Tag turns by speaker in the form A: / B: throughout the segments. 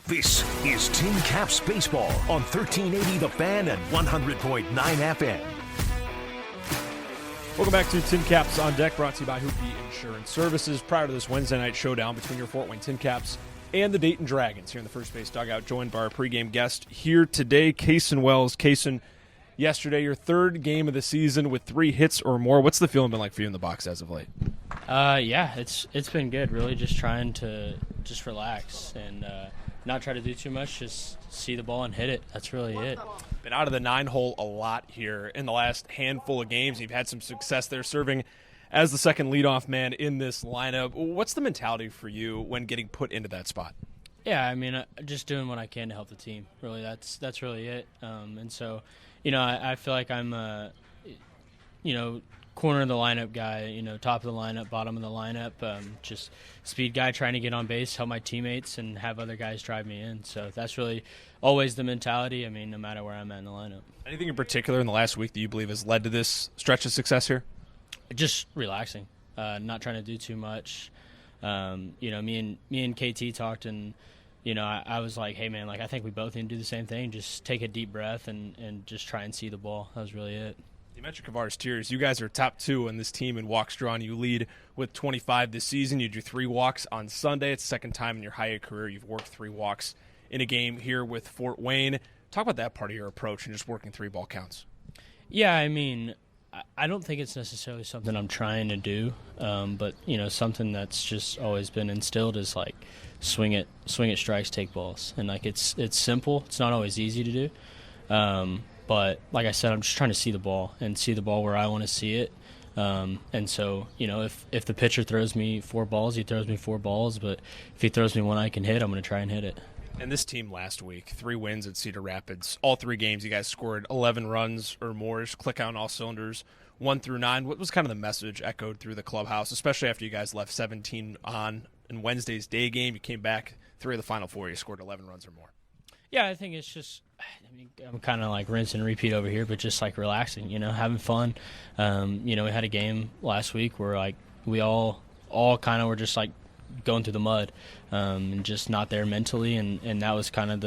A: This is Tin Caps Baseball on 1380 The Fan and 100.9 FM.
B: Welcome back to Tin Caps on Deck, brought to you by Hoopie Insurance Services. Prior to this Wednesday night showdown between your Fort Wayne Tin Caps and the Dayton Dragons here in the first base dugout, joined by our pregame guest here today, Kasen Wells. Kasen, yesterday, your third game of the season with 3 hits or more. What's the feeling been like for you in the box as of late?
C: Yeah, it's been good. Really, just trying to relax and not try to do too much. Just see the ball and hit it. That's really it.
B: Been out of the 9-hole a lot here in the last handful of games. You've had some success there, serving as the second leadoff man in this lineup. What's the mentality for you when getting put into that spot?
C: Yeah, I mean, just doing what I can to help the team. Really, that's really it. And so, I feel like I'm, corner of the lineup guy, top of the lineup, bottom of the lineup, just speed guy trying to get on base, help my teammates, and have other guys drive me in. So that's really always the mentality, no matter where I'm at in the lineup. Anything
B: in particular in the last week that you believe has led to this stretch of success here?
C: Just relaxing, not trying to do too much. Me and KT talked, and I was like, hey man, I think we both need to do the same thing. Just take a deep breath and just try and see the ball. That was really it.
B: You mentioned Kavares Tears. You guys are top 2 in this team in walks drawn. You lead with 25 this season. You drew 3 walks on Sunday. It's the second time in your high career you've worked 3 walks in a game here with Fort Wayne. Talk about that part of your approach and just working 3 ball counts.
C: Yeah, I don't think it's necessarily something I'm trying to do, but something that's just always been instilled is swing it, strikes, take balls, and it's simple. It's not always easy to do, but like I said, I'm just trying to see the ball and see the ball where I want to see it. And so if the pitcher throws me 4 balls, he throws me 4 balls. But if he throws me one I can hit, I'm going to try and hit it.
B: And this team last week, 3 wins at Cedar Rapids. All 3 games, you guys scored 11 runs or more. Just click on all cylinders, 1 through 9. What was kind of the message echoed through the clubhouse, especially after you guys left 17 on in Wednesday's day game? You came back 3 of the final 4. You scored 11 runs or more.
C: Yeah, I think it's just, I'm kind of rinse and repeat over here, but just relaxing, having fun. We had a game last week where we all kind of were just going through the mud and just not there mentally, and that was kind of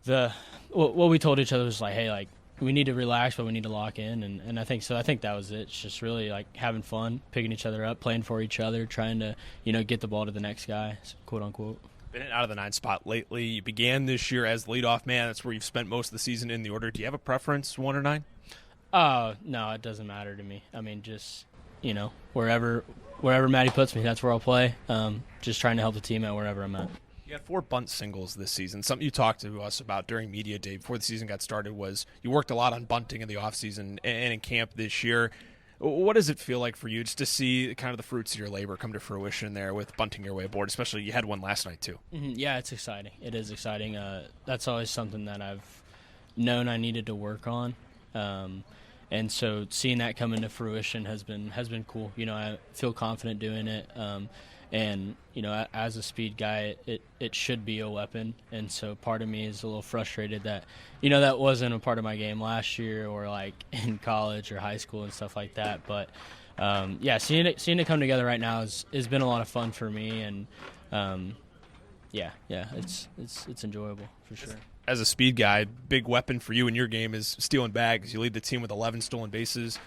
C: the what we told each other was hey, we need to relax, but we need to lock in, and I think so. I think that was it. It's just really having fun, picking each other up, playing for each other, trying to get the ball to the next guy, quote unquote.
B: Been out of the 9 spot lately. You began this year as leadoff man. That's where you've spent most of the season in the order. Do you have a preference, 1 or 9?
C: No, it doesn't matter to me. Just wherever Matty puts me, that's where I'll play. Just trying to help the team out wherever I'm at.
B: You had 4 bunt singles this season. Something you talked to us about during media day before the season got started was you worked a lot on bunting in the offseason and in camp this year. What does it feel like for you just to see kind of the fruits of your labor come to fruition there with bunting your way aboard, especially you had one last night too?
C: Mm-hmm. Yeah, it's exciting. It is exciting. That's always something that I've known I needed to work on. And so seeing that come into fruition has been cool. I feel confident doing it. And as a speed guy, it should be a weapon. And so part of me is a little frustrated that, that wasn't a part of my game last year or in college or high school and stuff like that. But seeing it come together right now has been a lot of fun for me. And it's enjoyable for sure.
B: As a speed guy, big weapon for you in your game is stealing bags. You lead the team with 11 stolen bases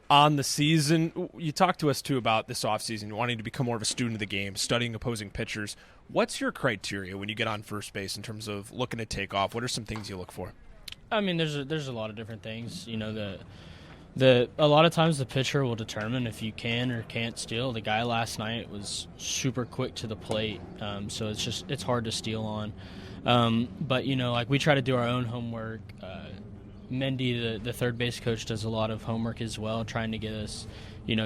B: on the season. You talked to us, too, about this offseason, wanting to become more of a student of the game, studying opposing pitchers. What's your criteria when you get on first base in terms of looking to take off? What are some things you look for?
C: There's a lot of different things. A lot of times the pitcher will determine if you can or can't steal. The guy last night was super quick to the plate, so it's hard to steal on. But we try to do our own homework. Mendy, the third base coach, does a lot of homework as well, trying to get us,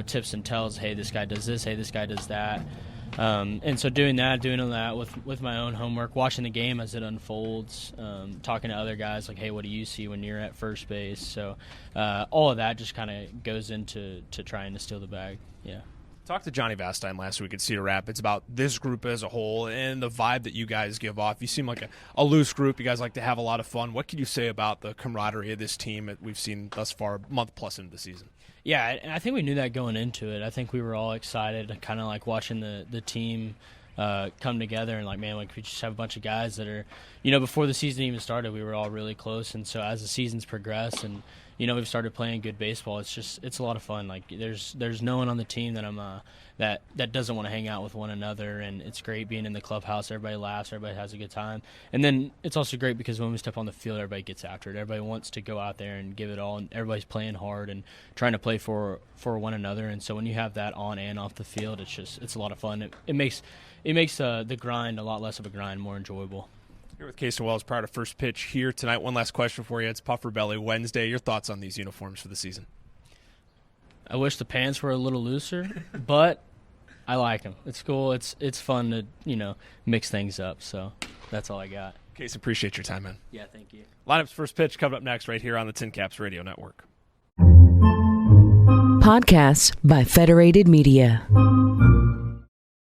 C: tips and tells. Hey, this guy does this. Hey, this guy does that. And so doing all that with my own homework, watching the game as it unfolds, talking to other guys hey, what do you see when you're at first base? So all of that just kind of goes into trying to steal the bag. Yeah.
B: Talked to Johnny Vastine last week at Cedar Rapids about this group as a whole and the vibe that you guys give off. You seem like a loose group. You guys like to have a lot of fun. What can you say about the camaraderie of this team that we've seen thus far, a month plus into the season?
C: Yeah, and I think we knew that going into it. I think we were all excited, kind of watching the team come together and like, man, like we just have a bunch of guys that are, you know, before the season even started, we were all really close, and so as the season's progressed and you know we've started playing good baseball, it's a lot of fun. Like there's no one on the team that I'm that doesn't want to hang out with one another, and it's great being in the clubhouse. Everybody laughs, everybody has a good time, and then it's also great because when we step on the field, everybody gets after it. Everybody wants to go out there and give it all, and everybody's playing hard and trying to play for one another. And so when you have that on and off the field, it's a lot of fun. It makes the grind a lot less of a grind, more enjoyable.
B: Here with Kasen Wells prior to first pitch here tonight. One last question for you. It's Puffer Belly Wednesday. Your thoughts on these uniforms for the season?
C: I wish the pants were a little looser, but I like them. It's cool. It's fun to, you know, mix things up. So that's all I got.
B: Kasen, appreciate your time, man.
C: Yeah, thank you.
B: Lineup's first pitch coming up next right here on the Tin Caps Radio Network.
D: Podcasts by Federated Media.